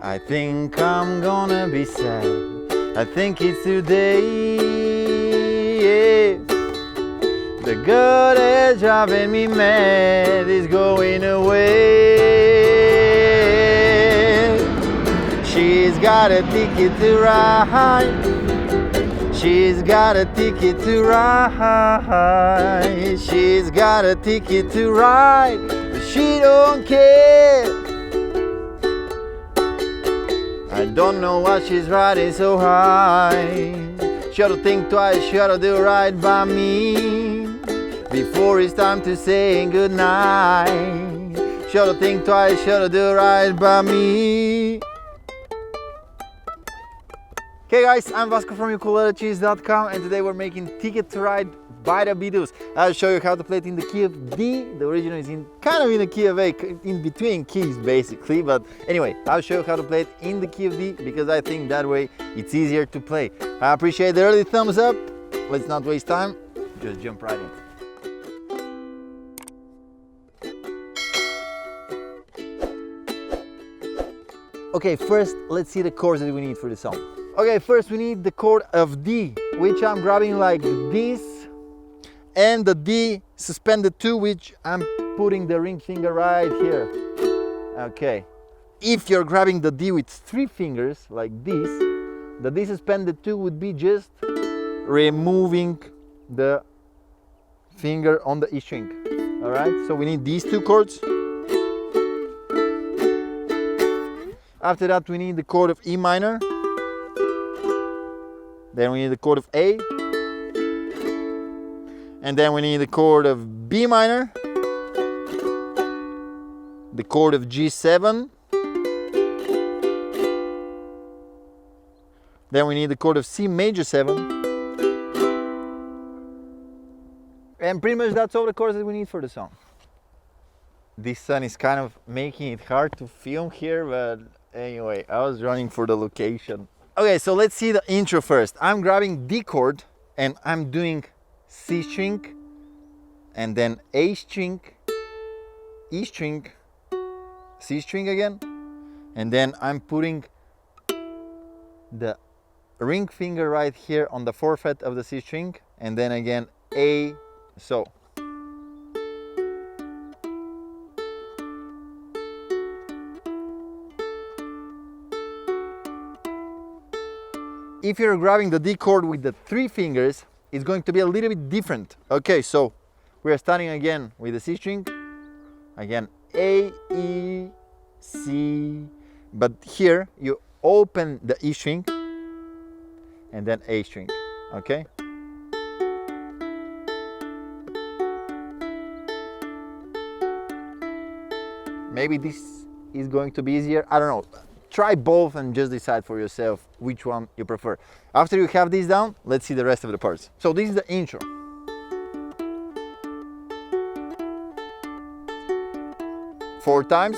I think I'm gonna be sad. I think it's today. Yeah. The girl that's driving me mad is going away. She's got a ticket to ride. She's got a ticket to ride. She's got a ticket to ride, but she don't care. I don't know why she's riding so high. She ought to think twice, she ought to do right by me before it's time to say goodnight. She ought to think twice, she ought to do right by me. Hey guys, I'm Vasco from ukulelecheese.com, and today we're making Ticket to Ride by the Beatles. I'll show you how to play it in the key of D. The original is kind of in the key of A, in between keys basically, but anyway, I'll show you how to play it in the key of D because I think that way it's easier to play. I appreciate the early thumbs up. Let's not waste time, just jump right in. Okay, first let's see the chords that we need for the song. Okay, first we need the chord of D, which I'm grabbing like this, and the D suspended 2, which I'm putting the ring finger right here. Okay, if you're grabbing the D with 3 fingers like this, the D suspended 2 would be just removing the finger on the E string. All right, so we need these 2 chords. After that we need the chord of E minor. Then we need the chord of A, and then we need the chord of B minor, the chord of G7, then we need the chord of C major 7, and pretty much that's all the chords that we need for the song. This sun is kind of making it hard to film here, but anyway, I was running for the location. Okay, so let's see the intro first. I'm grabbing D chord and I'm doing C string and then A string, E string, C string again, and then I'm putting the ring finger right here on the 4th fret of the C string, and then again A, so. If you're grabbing the D chord with the 3 fingers, it's going to be a little bit different. Okay, so we're starting again with the C string. Again, A, E, C. But here you open the E string and then A string. Okay? Maybe this is going to be easier. I don't know. Try both and just decide for yourself which one you prefer. After you have this down, let's see the rest of the parts. So this is the intro. Four times.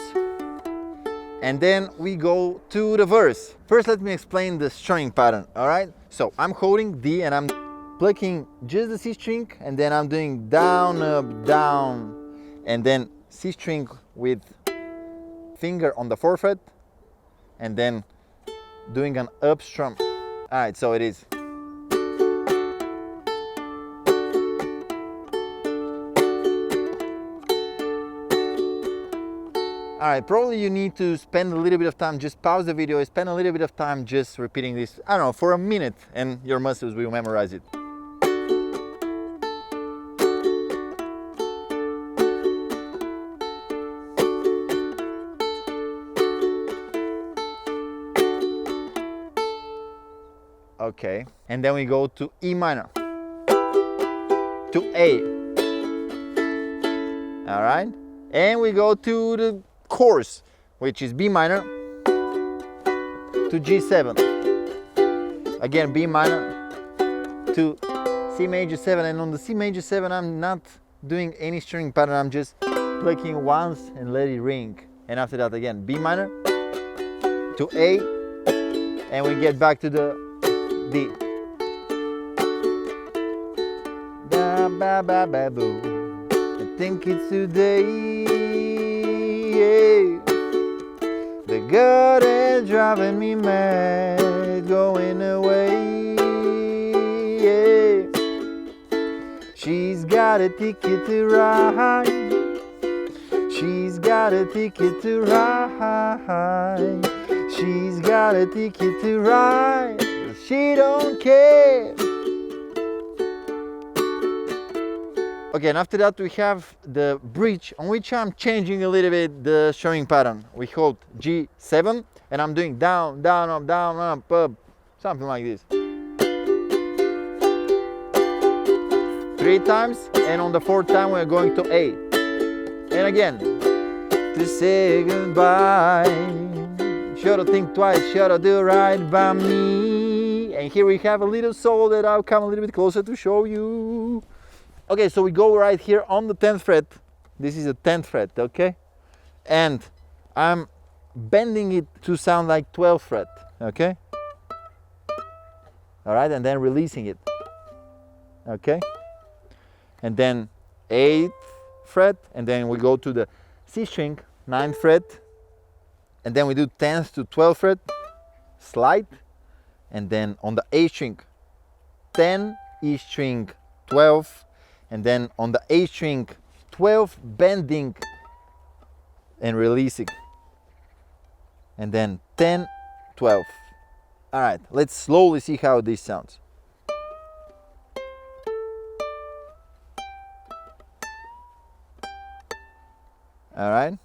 And then we go to the verse. First, let me explain the strumming pattern, all right? So I'm holding D and I'm plucking just the C string, and then I'm doing down, up, down, and then C string with finger on the 4th fret, and then doing an up strum. All right, so it is. All right, probably you need to spend a little bit of time, just pause the video, spend a little bit of time just repeating this, I don't know, for a minute, and your muscles will memorize it. Okay, and then we go to E minor, to A, all right, and we go to the chorus, which is B minor, to G7, again B minor, to C major 7, and on the C major 7 I'm not doing any string pattern, I'm just plucking once and let it ring, and after that again B minor, to A, and we get back to the D. Ba ba ba ba boo. I think it's today. Yeah. The God is driving me mad, going away. Yeah. She's got a ticket to ride. She's got a ticket to ride. She's got a ticket to ride. She don't care. Okay, and after that we have the bridge on which I'm changing a little bit the strumming pattern. We hold G7 and I'm doing down, down, up, down, up, something like this. 3 times, and on the 4th time we're going to A. And again, to say goodbye, should have think twice, should have do right by me. And here we have a little solo that I'll come a little bit closer to show you. Okay, so we go right here on the 10th fret. This is the 10th fret, okay? And I'm bending it to sound like 12th fret, okay? All right, and then releasing it, okay? And then 8th fret, and then we go to the C string, 9th fret, and then we do 10th to 12th fret, slide, and then on the A string, 10, E string, 12, and then on the A string, 12, bending and releasing, and then 10, 12. All right, let's slowly see how this sounds. All right.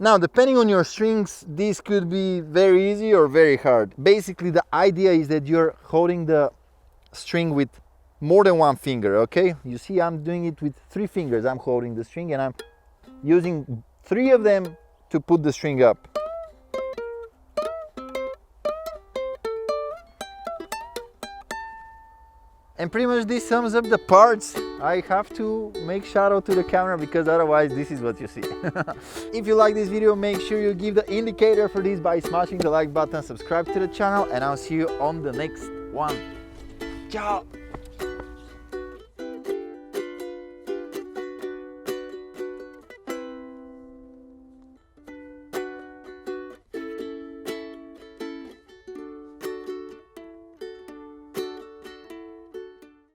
Now, depending on your strings, this could be very easy or very hard. Basically, the idea is that you're holding the string with more than one finger, okay? You see, I'm doing it with 3 fingers. I'm holding the string and I'm using 3 of them to put the string up. And pretty much this sums up the parts. I have to make shout out to the camera because otherwise this is what you see. If you like this video, make sure you give the indicator for this by smashing the like button, subscribe to the channel, and I'll see you on the next one. Ciao!